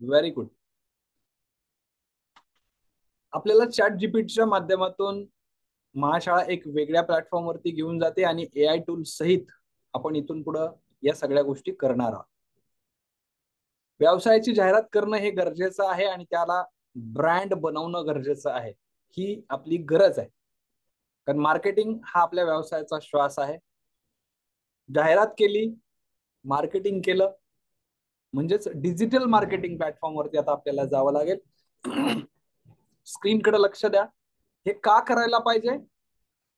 Very good. आपल्याला chat जीपीटीच्या माध्यमातून महाशाळा एक वेगळ्या प्लॅटफॉर्मवरती घेऊन जाते आणि AI टूल सहित आपण इथून पुढे या सगळ्या गोष्टी करणार आहोत. व्यवसायाची जाहिरात करणं हे गरजेचं आहे आणि त्याला ब्रँड बनवणं गरजेचं आहे. ही आपली गरज आहे, कारण मार्केटिंग हा आपल्या व्यवसायाचा श्वास आहे. जाहिरात केली, मार्केटिंग केलं, म्हणजेच डिजिटल मार्केटिंग प्लॅटफॉर्मवरती आता आपल्याला जावं लागेल. स्क्रीनकडे लक्ष द्या. हे का करायला पाहिजे,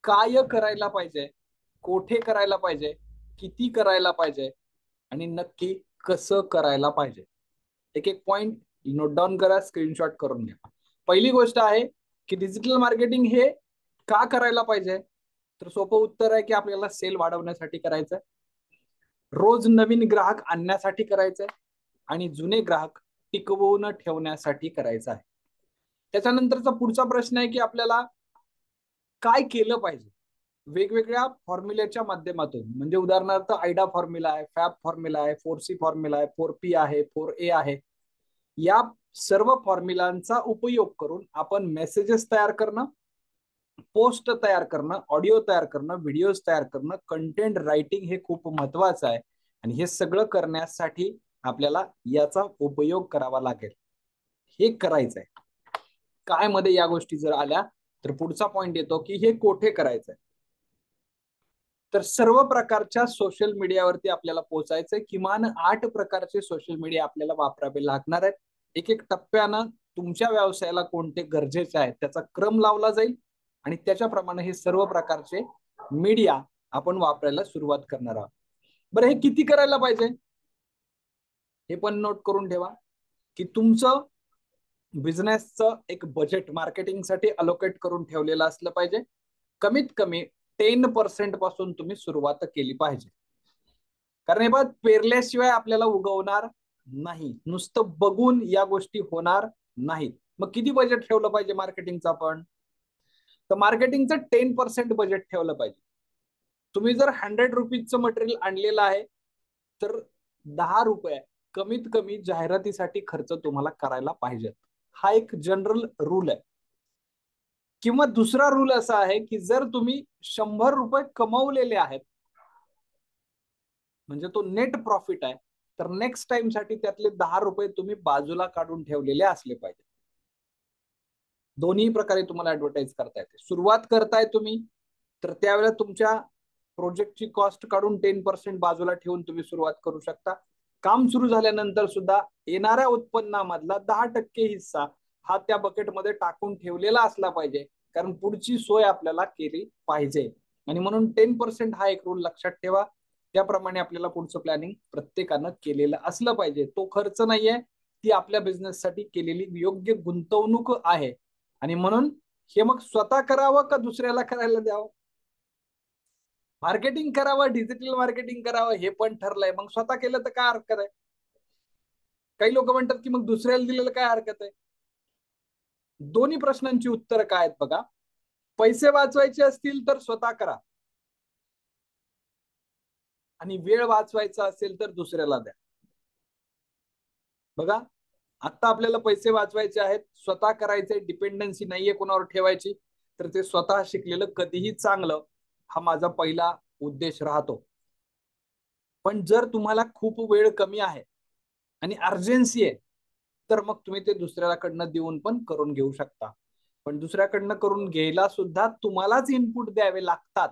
काय करायला पाहिजे, कोठे करायला पाहिजे, किती करायला पाहिजे आणि नक्की कसं करायला पाहिजे, एक एक पॉइंट नोट डाऊन करा, स्क्रीनशॉट करून घ्या. पहिली गोष्ट आहे की डिजिटल मार्केटिंग हे का करायला पाहिजे. तर सोपं उत्तर आहे की आपल्याला सेल वाढवण्यासाठी करायचंय, रोज नवीन ग्राहक आणण्यासाठी करायचंय आणि जुने ग्राहक टिकवून ठेवण्यासाठी करायचं आहे. त्याच्यानंतरचा पुढचा प्रश्न आहे की आपल्याला काय केलं पाहिजे. वेगवेगळ्या फॉर्म्युल्याच्या माध्यमातून, म्हणजे उदाहरणार्थ आयडा फॉर्म्युला आहे, फॅब फॉर्म्युला आहे, 4C फॉर्म्युला आहे, 4P आहे, 4A आहे. या सर्व फॉर्म्युलांचा उपयोग करून आपण मेसेजेस तयार करणं, पोस्ट तयार करणं, ऑडिओ तयार करणं, व्हिडिओज तयार करणं, कंटेंट रायटिंग हे खूप महत्वाचं आहे. आणि हे सगळं करण्यासाठी आपल्याला याचा उपयोग करावा लागेल. हे करायचंय काय मध्ये या गोष्टी जर आल्या तर पुढचा पॉइंट येतो की हे कोठे करायचंय. तर सर्व प्रकारच्या सोशल मीडियावरती आपल्याला पोहोचायचंय. किमान 8 प्रकारचे सोशल मीडिया आपल्याला वापरावे लागणार आहेत. एक एक टप्प्यानं तुमच्या व्यवसायाला कोणते गरजेचे आहेत त्याचा क्रम लावला जाईल आणि त्याच्याप्रमाणे हे सर्व प्रकारचे मीडिया आपण वापरायला सुरुवात करणार आहोत. बरं, हे किती करायला पाहिजे हे पण नोट करून ठेवा की तुमचं बिझनेसचं एक बजेट मार्केटिंगसाठी अलोकेट करून ठेवलेलं असलं पाहिजे. कमीत कमी 10% पासून तुम्ही सुरुवात केली पाहिजे. कारण हे बघ, पेरल्याशिवाय आपल्याला उगवणार नाही, नुसतं बघून या गोष्टी होणार नाहीत. मग किती बजेट ठेवलं पाहिजे मार्केटिंगचं आपण. तर मार्केटिंगचं 10% बजेट ठेवलं पाहिजे. तुम्ही जर 100 रुपीजचं मटेरियल आणलेलं आहे तर 10 रुपये कमीत कमी जाहिरातीसाठी खर्च तुम्हाला करायला पाहिजे. हा एक जनरल रूल आहे. किंवा दुसरा रूल असा आहे की जर तुम्ही 100 रुपये कमवलेले आहेत, म्हणजे तो नेट प्रॉफिट आहे, तर नेक्स्ट टाइम साठी त्यातले 10 रुपये तुम्ही बाजूला काढून ठेवलेले असले पाहिजे. दोन्ही प्रकारे तुम्हाला ऍडव्हर्टाईज करता येते. सुरुवात करताय तुम्ही तर त्यावेळेला तुमच्या प्रोजेक्टची कॉस्ट काढून 10% बाजूला ठेवून तुम्ही सुरुवात करू शकता. काम सुरू झाल्यानंतर सुद्धा येणाऱ्या उत्पन्नामधला 10% हिस्सा हा त्या बकेटमध्ये टाकून ठेवलेला असला पाहिजे, कारण पुढची सोय आपल्याला केली पाहिजे. आणि म्हणून 10% हा एक रूल लक्षात ठेवा. त्याप्रमाणे आपल्याला पुढचं प्लॅनिंग प्रत्येकानं केलेलं असलं पाहिजे. तो खर्च नाहीये, ती आपल्या बिझनेससाठी केलेली योग्य गुंतवणूक आहे. आणि म्हणून हे मग स्वतः करावं का दुसऱ्याला करायला द्यावं. मार्केटिंग करावं, डिजिटल मार्केटिंग करावं हे पण ठरलंय, मग स्वतः केलं तर काय हरकत आहे. काही लोक म्हणतात की मग दुसऱ्याला दिलेलं काय हरकत आहे. दोन्ही प्रश्नांची उत्तर काय आहेत बघा. पैसे वाचवायचे असतील तर स्वतः करा आणि वेळ वाचवायचा असेल तर दुसऱ्याला द्या. बघा, आता आपल्याला पैसे वाचवायचे आहेत, स्वतः करायचे, डिपेंडन्सी नाहीये कोणावर ठेवायची, तर ते स्वतः शिकलेलं कधीही चांगलं, हा माझा पहिला उद्देश राहतो. पण जर तुम्हाला खूप वेळ कमी आहे आणि अर्जन्सी आहे तर मग तुम्ही ते दुसऱ्याकडनं देऊन पण करून घेऊ शकता. पण दुसऱ्याकडनं करून घ्यायला सुद्धा तुम्हालाच इनपुट द्यावे लागतात,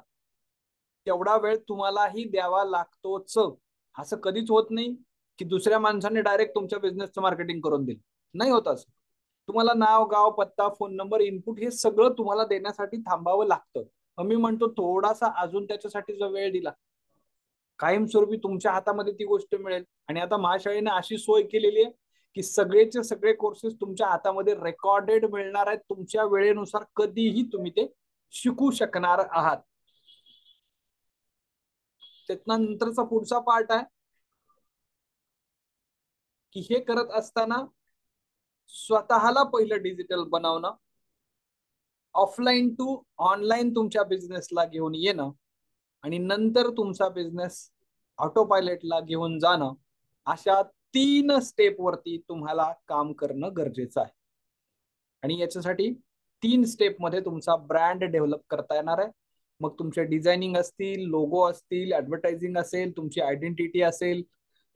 तेवढा वेळ तुम्हालाही द्यावा लागतोच. असं कधीच होत नाही की दुसऱ्या माणसाने डायरेक्ट तुमच्या बिझनेसचं मार्केटिंग करून दिलं, नाही होत असं. तुम्हाला नाव, गाव, पत्ता, फोन नंबर, इनपुट हे सगळं तुम्हाला देण्यासाठी थांबावं लागतं. मी म्हणतो थोडासा अजून त्याच्यासाठी जो वेळ दिला, कायमस्वरूपी तुमच्या हातामध्ये ती गोष्ट मिळेल. आणि आता महाशाळेने अशी सोय केलेली आहे की सगळेचे सगळे कोर्सेस तुमच्या हातामध्ये रेकॉर्डेड मिळणार आहेत. तुमच्या वेळेनुसार कधीही तुम्ही ते शिकू शकणार आहात. त्यानंतरचा पुढचा पार्ट आहे की हे करत असताना स्वतःला पहिलं डिजिटल बनवणं, ऑफलाईन टू ऑनलाईन तुमच्या बिझनेसला घेऊन येणं आणि नंतर तुमचा बिझनेस ऑटो पायलटला घेऊन जाणं, अशा 3 स्टेप वरती तुम्हाला काम करणं गरजेचं आहे. आणि याच्यासाठी 3 स्टेप मध्ये तुमचा ब्रँड डेव्हलप करता येणार आहे. मग तुमचे डिझायनिंग असतील, लोगो असतील, ऍडव्हर्टायझिंग असेल, तुमची आयडेंटिटी असेल,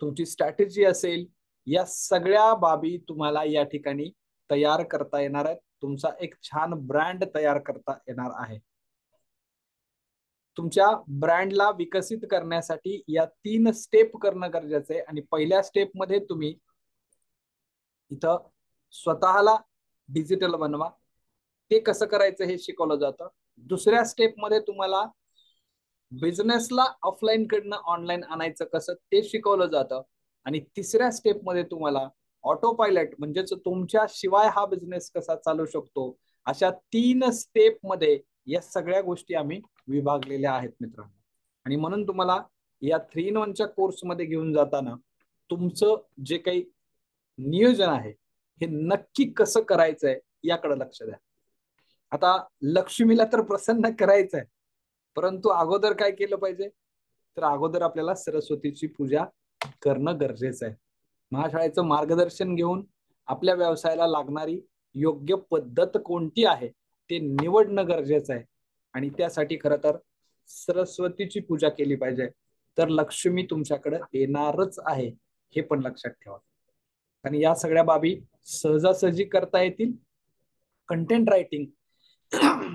तुमची स्ट्रॅटेजी असेल, या सगळ्या बाबी तुम्हाला या ठिकाणी तयार करता येणार आहेत. तुमचा एक छान ब्रँड तयार करता येणार आहे. तुमच्या ब्रँडला विकसित करण्यासाठी या 3 स्टेप करणं गरजेचं आहे. आणि पहिल्या स्टेप मध्ये तुम्ही इथं स्वतःला डिजिटल बनवा. ते कसं करायचं हे शिकवलं जातं. दुसऱ्या स्टेप मध्ये तुम्हाला बिझनेसला ऑफलाईन कडनं ऑनलाईन आणायचं कसं ते शिकवलं जातं. आणि तिसऱ्या स्टेप मध्ये तुम्हाला ऑटो पायलट म्हणजेच तुमच्या शिवाय हा बिझनेस कसा चालू शकतो, अशा 3 स्टेप मध्ये या सगळ्या गोष्टी आम्ही विभागलेल्या आहेत मित्रांनो. आणि म्हणून तुम्हाला या 3 in 1च्या कोर्समध्ये घेऊन जाताना तुमचं जे काही नियोजन आहे हे नक्की कसं करायचंय याकडे लक्ष द्या. आता लक्ष्मीला तर प्रसन्न करायचं आहे, परंतु अगोदर काय केलं पाहिजे, तर अगोदर आपल्याला सरस्वतीची पूजा करणं गरजेचं आहे. महाशाळेचं मार्गदर्शन घेऊन आपल्या व्यवसायाला लागणारी योग्य पद्धत कोणती आहे ते निवडणं गरजेचं आहे. आणि त्यासाठी खरं तर सरस्वतीची पूजा केली पाहिजे, तर लक्ष्मी तुमच्याकडे येणारच आहे हे पण लक्षात ठेवा. आणि या सगळ्या बाबी सहजासहजी करता येतील. कंटेंट रायटिंग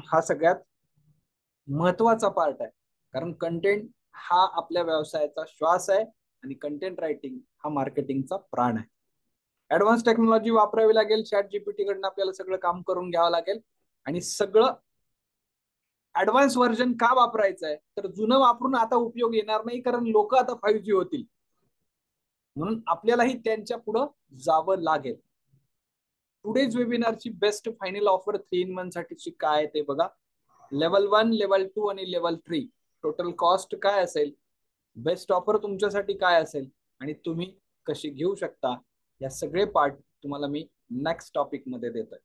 हा सगळ्यात महत्वाचा पार्ट आहे, कारण कंटेंट हा आपल्या व्यवसायाचा श्वास आहे आणि कंटेंट रायटिंग हा मार्केटिंगचा प्राण आहे. ऍडव्हान्स टेक्नॉलॉजी वापरावी लागेल. चॅट जीपीटी कडनं आपल्याला सगळं काम करून घ्यावं लागेल. आणि सगळं ऍडव्हान्स व्हर्जन का वापरायचं आहे, तर जुनं वापरून आता उपयोग येणार नाही, कारण लोक आता 5G होतील. म्हणून आपल्यालाही त्यांच्या पुढं जावं लागेल. टुडेज वेबिनारची बेस्ट फायनल ऑफर 3 in 1 साठीची काय ते बघा. लेवल 1, लेवल 2 आणि लेवल 3 टोटल कॉस्ट काय असेल, बेस्ट ऑफर तुमच्यासाठी काय असेल आणि तुम्ही कशी घेऊ शकता, या सगळे पार्ट तुम्हाला मी नेक्स्ट टॉपिक मध्ये देतोय.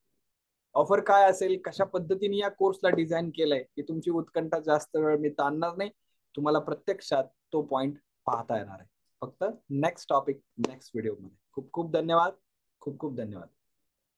ऑफर काय असेल, कशा पद्धतीने या कोर्सला डिझाईन केलंय, की तुमची उत्कंठा जास्त वेळ मी ताणणार नाही. तुम्हाला प्रत्यक्षात तो पॉइंट पाहता येणार आहे. फक्त नेक्स्ट टॉपिक नेक्स्ट व्हिडिओ मध्ये. खूप खूप धन्यवाद. खूप खूप धन्यवाद.